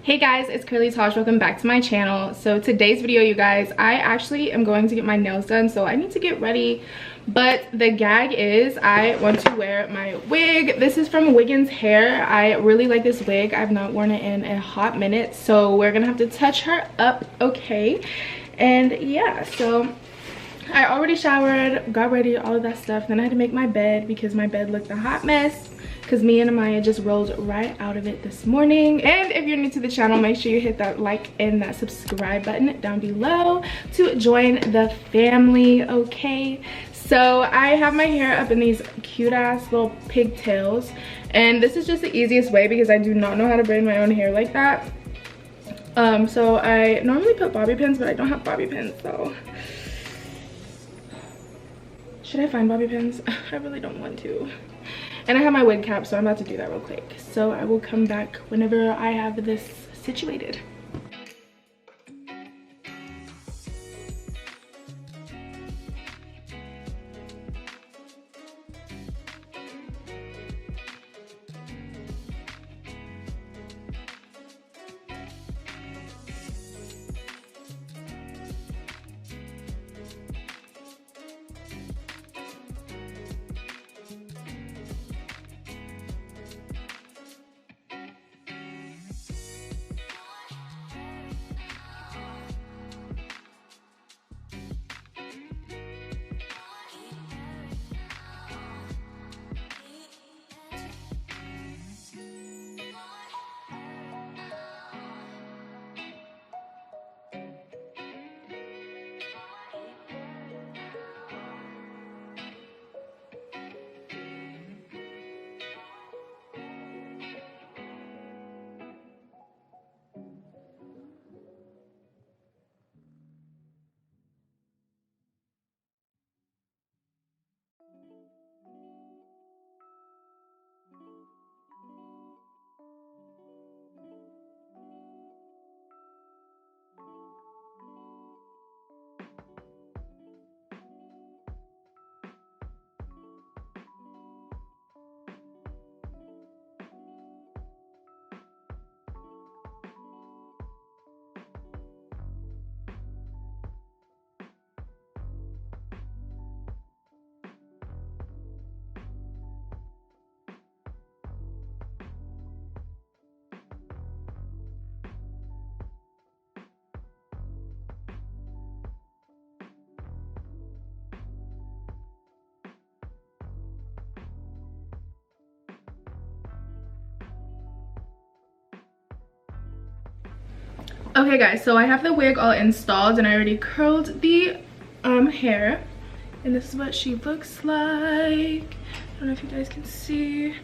Hey guys, it's Curly Taj. Welcome back to my channel. So today's video, you guys, I actually am going to get my nails done, so I need to get ready. But the gag is I want to wear my wig. This is from Wiggins Hair. I really like this wig. I've not worn it in a hot minute, so we're gonna have to touch her up, okay? And yeah, so I already showered, got ready, all of that stuff. Then I had to make my bed because my bed looked a hot mess, because me and Amaya just rolled right out of it this morning. And if you're new to the channel, make sure you hit that like and that subscribe button down below to join the family, okay? So I have my hair up in these cute ass little pigtails, and this is just the easiest way because I do not know how to braid my own hair like that. So I normally put bobby pins, but I don't have bobby pins, so should I find bobby pins? I really don't want to. And I have my wig cap, so I'm about to do that real quick. So I will come back whenever I have this situated. Okay guys, so I have the wig all installed and I already curled the hair, and this is what she looks like. I don't know if you guys can see.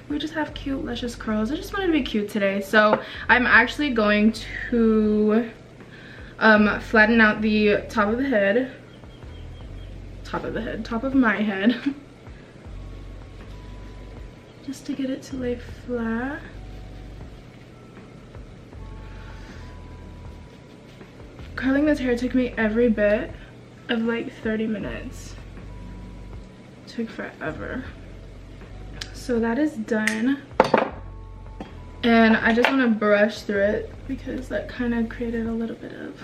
We just have cute luscious curls. I just wanted to be cute today, so I'm actually going to flatten out the top of my head just to get it to lay flat. Curling this hair took me every bit of like 30 minutes. It took forever. So that is done. And I just want to brush through it because that kind of created a little bit of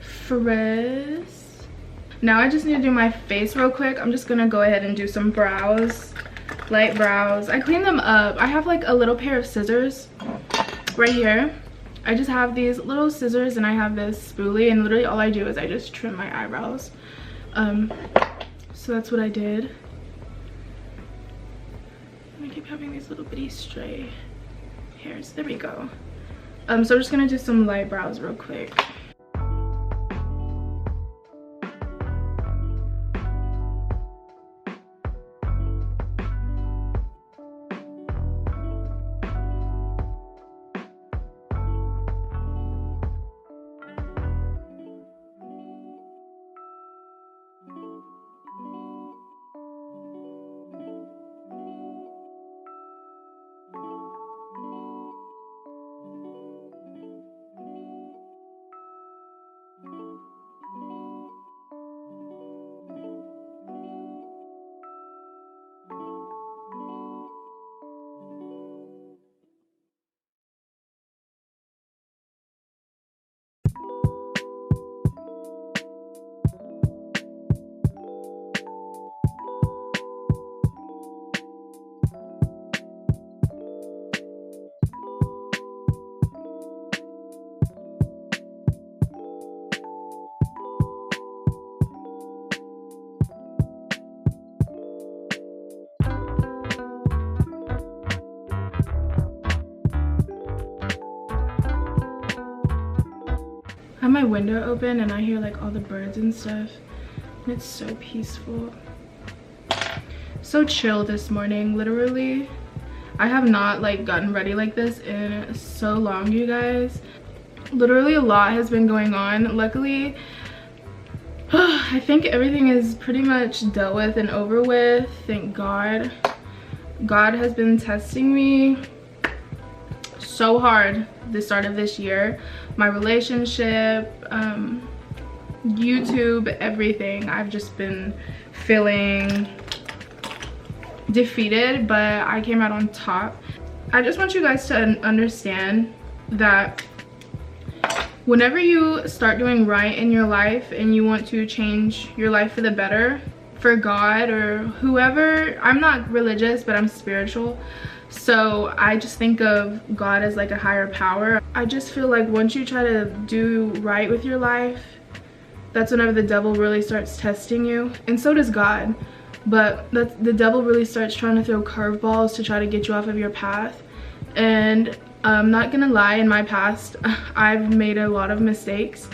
frizz. Now I just need to do my face real quick. I'm just going to go ahead and do some brows, light brows. I cleaned them up. I have like a little pair of scissors right here. I just have these little scissors and I have this spoolie, and literally all I do is I just trim my eyebrows. So that's what I did. I keep having these little bitty stray hairs. There we go. So I'm just gonna do some light brows real quick. have my window open and I hear like all the birds and stuff, and it's so peaceful. So chill this morning. Literally, I have not like gotten ready like this in so long, you guys. Literally a lot has been going on. Luckily, I think everything is pretty much dealt with and over with. Thank God. God has been testing me so hard the start of this year. My relationship, YouTube, everything. I've just been feeling defeated, but I came out on top. I just want you guys to understand that whenever you start doing right in your life and you want to change your life for the better, for God or whoever, I'm not religious, but I'm spiritual, so I just think of God as like a higher power. I just feel like once you try to do right with your life, that's whenever the devil really starts testing you, and so does God. But the devil really starts trying to throw curveballs to try to get you off of your path. And I'm not gonna lie, in my past I've made a lot of mistakes,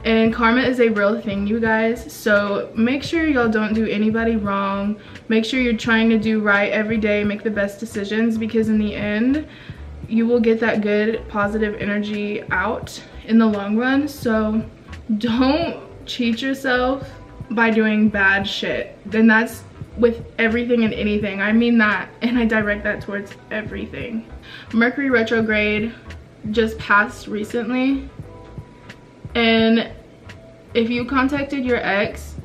and karma is a real thing, you guys. So make sure y'all don't do anybody wrong. Make sure you're trying to do right every day, make the best decisions, because in the end you will get that good positive energy out in the long run. So don't cheat yourself by doing bad shit. Then that's with everything and anything. I mean that, and I direct that towards everything. Mercury retrograde just passed recently, and if you contacted your ex,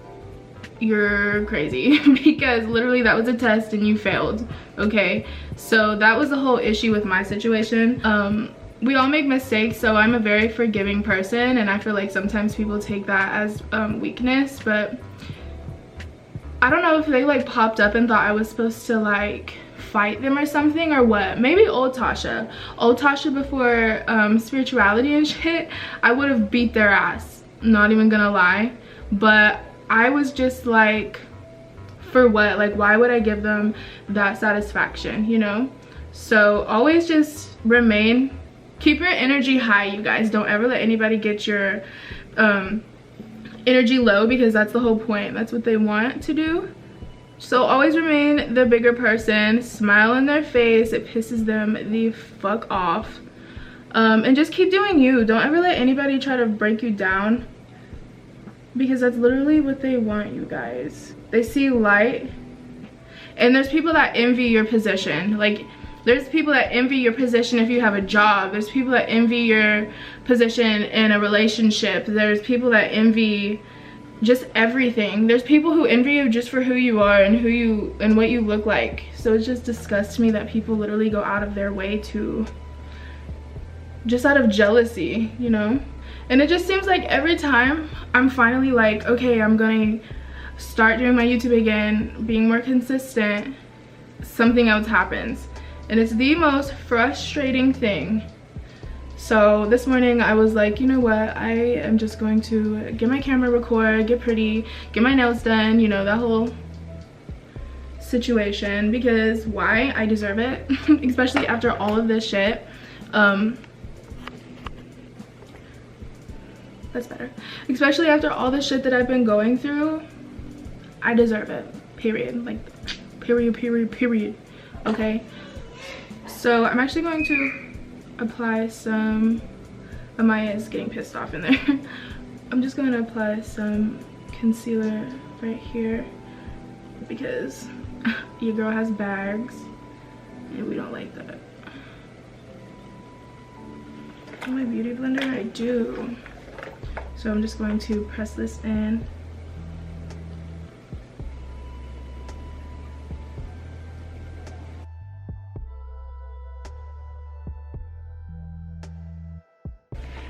you're crazy because literally that was a test and you failed. Okay, so that was the whole issue with my situation. We all make mistakes, so I'm a very forgiving person, and I feel like sometimes people take that as weakness, but I don't know if they like popped up and thought I was supposed to like fight them or something, or what. Maybe old Tasha before spirituality and shit, I would have beat their ass, not even gonna lie. But I was just like, for what? Like, why would I give them that satisfaction, you know? So always just keep your energy high, you guys. Don't ever let anybody get your energy low, because that's the whole point. That's what they want to do. So always remain the bigger person, smile in their face, it pisses them the fuck off, and just keep doing you. Don't ever let anybody try to break you down, because that's literally what they want, you guys. They see light, and there's people that envy your position. Like, there's people that envy your position if you have a job. There's people that envy your position in a relationship. There's people that envy just everything. There's people who envy you just for who you are and what you look like. So it just disgusts me that people literally go out of their way to, just out of jealousy, you know? And it just seems like every time I'm finally like, okay, I'm gonna start doing my YouTube again, being more consistent, something else happens. And it's the most frustrating thing. So this morning I was like, you know what, I am just going to get my camera, record, get pretty, get my nails done, you know, that whole situation, because why? I deserve it. Especially after all of this shit. That's better. Especially after all the shit that I've been going through, I deserve it, period. Like, period. Okay, so I'm actually going to apply some, Amaya is getting pissed off in there. I'm just going to apply some concealer right here, because your girl has bags and we don't like that. Oh, my beauty blender, I do. So I'm just going to press this in.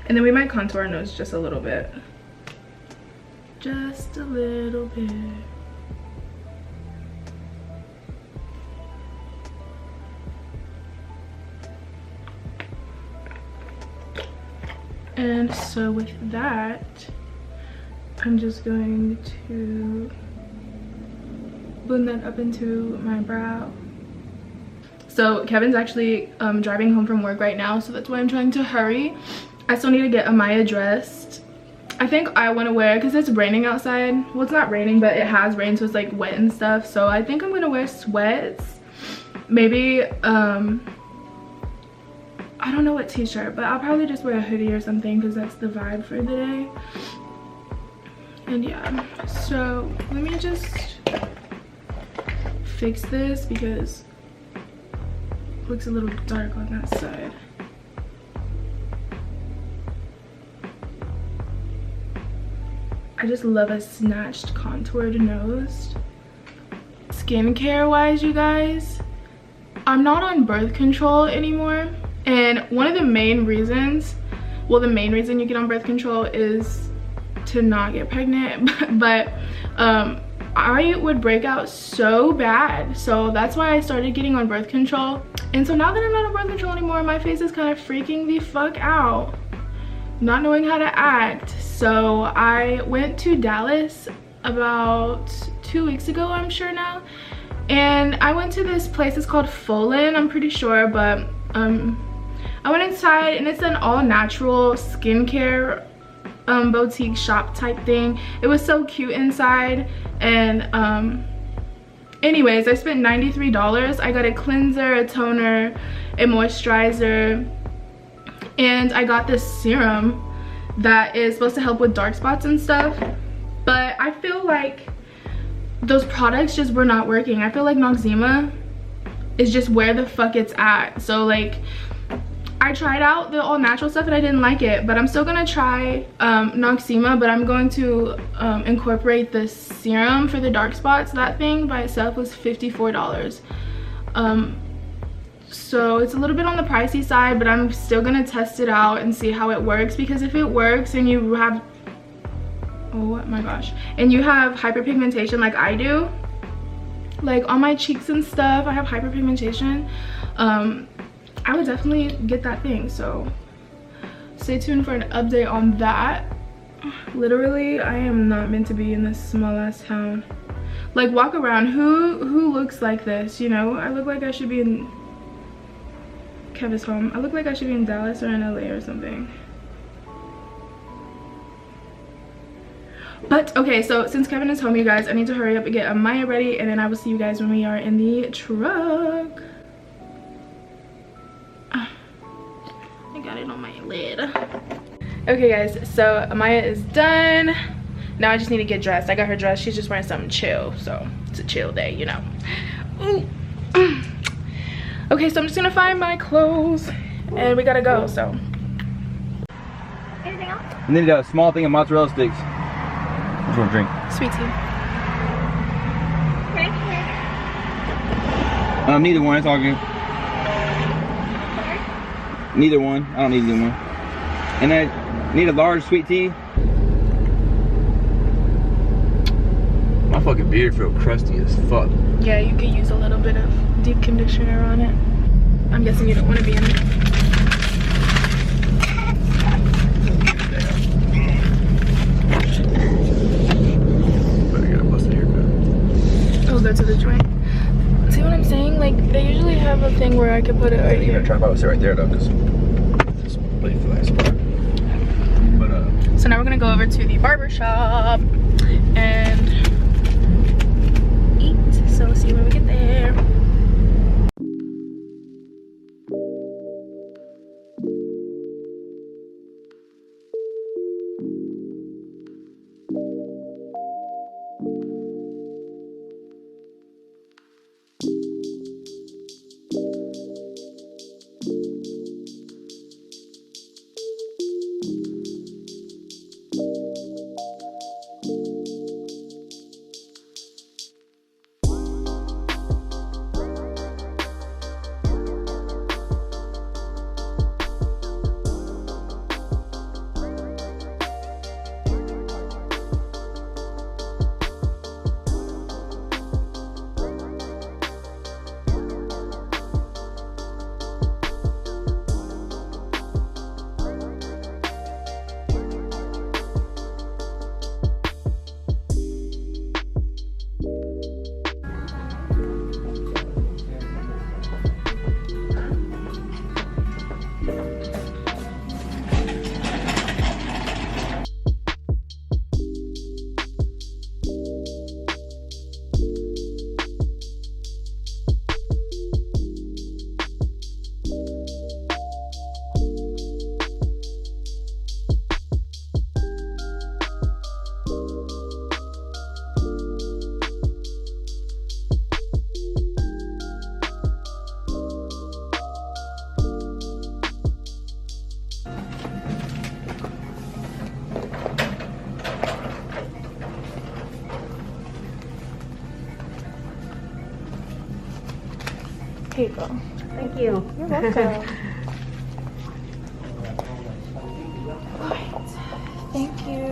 And then we might contour our nose just a little bit. Just a little bit. And so with that, I'm just going to blend that up into my brow. So Kevin's actually driving home from work right now, so that's why I'm trying to hurry. I still need to get Amaya dressed I think I want to wear, because it's raining outside. Well, it's not raining, but it has rained, so it's like wet and stuff. So I think I'm gonna wear sweats, maybe I don't know what t-shirt, but I'll probably just wear a hoodie or something, because that's the vibe for the day. And yeah, so let me just fix this because it looks a little dark on that side. I just love a snatched contoured nose. Skincare wise, you guys, I'm not on birth control anymore, and one of the main reasons, well, the main reason you get on birth control is to not get pregnant, but I would break out so bad, so that's why I started getting on birth control. And so now that I'm not on birth control anymore, my face is kind of freaking the fuck out, not knowing how to act. So I went to Dallas about 2 weeks ago, I'm sure now, and I went to this place. It's called Folin, I'm pretty sure, but I went inside and it's an all natural skincare boutique shop type thing. It was so cute inside. And anyways, I spent $93. I got a cleanser, a toner, a moisturizer, and I got this serum that is supposed to help with dark spots and stuff. But I feel like those products just were not working. I feel like Noxzema is just where the fuck it's at. So like, I tried out the all natural stuff and I didn't like it, but I'm still gonna try Noxzema, but I'm going to incorporate the serum for the dark spots. That thing by itself was $54. So it's a little bit on the pricey side, but I'm still gonna test it out and see how it works, because if it works and you have, oh my gosh, and you have hyperpigmentation like I do, like on my cheeks and stuff, I have hyperpigmentation, I would definitely get that thing. So stay tuned for an update on that. Literally, I am not meant to be in this small ass town. Like, walk around, who looks like this, you know? I look like I should be in Kevin's home. I look like I should be in Dallas or in LA or something. But okay, so since Kevin is home, you guys, I need to hurry up and get Amaya ready, and then I will see you guys when we are in the truck. I got it on my lid. Okay guys, so Amaya is done. Now I just need to get dressed. I got her dressed. She's just wearing something chill, so it's a chill day, you know. Ooh. Okay, so I'm just gonna find my clothes and we gotta go. So anything else? I need a small thing of mozzarella sticks. I just want to drink. Sweet tea. Neither one. It's all good. Neither one. I don't need either one. And I need a large sweet tea. My fucking beard feels crusty as fuck. Yeah, you could use a little bit of deep conditioner on it. I'm guessing you don't want to be in it. Better get a busted haircut. Oh, go to the joint. See what I'm saying? Like, they usually have a thing where I could put it right here. You're gonna try to probably sit right there though, because it's really for that spot. But so now we're gonna go over to the barber shop and eat. So we'll see when we get there. Here you go. Thank you. You're welcome. Alright. Thank you.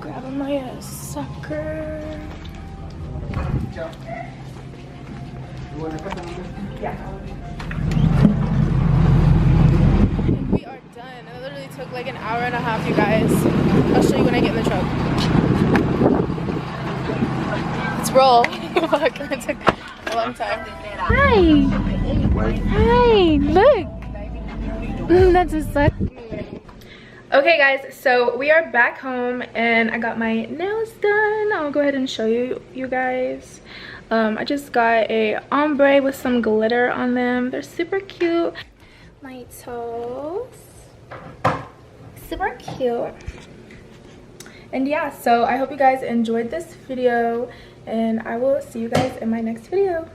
Grabbing my sucker. Yeah. And we are done. It literally took like an hour and a half, you guys. I'll show you when I get in the truck. Let's roll. Fuck, it took a long time. Hi. Hi. Look. That's a suck. Okay guys, so we are back home and I got my nails done. I'll go ahead and show you guys. I just got a ombre with some glitter on them. They're super cute. My toes. Super cute. And yeah, so I hope you guys enjoyed this video and I will see you guys in my next video.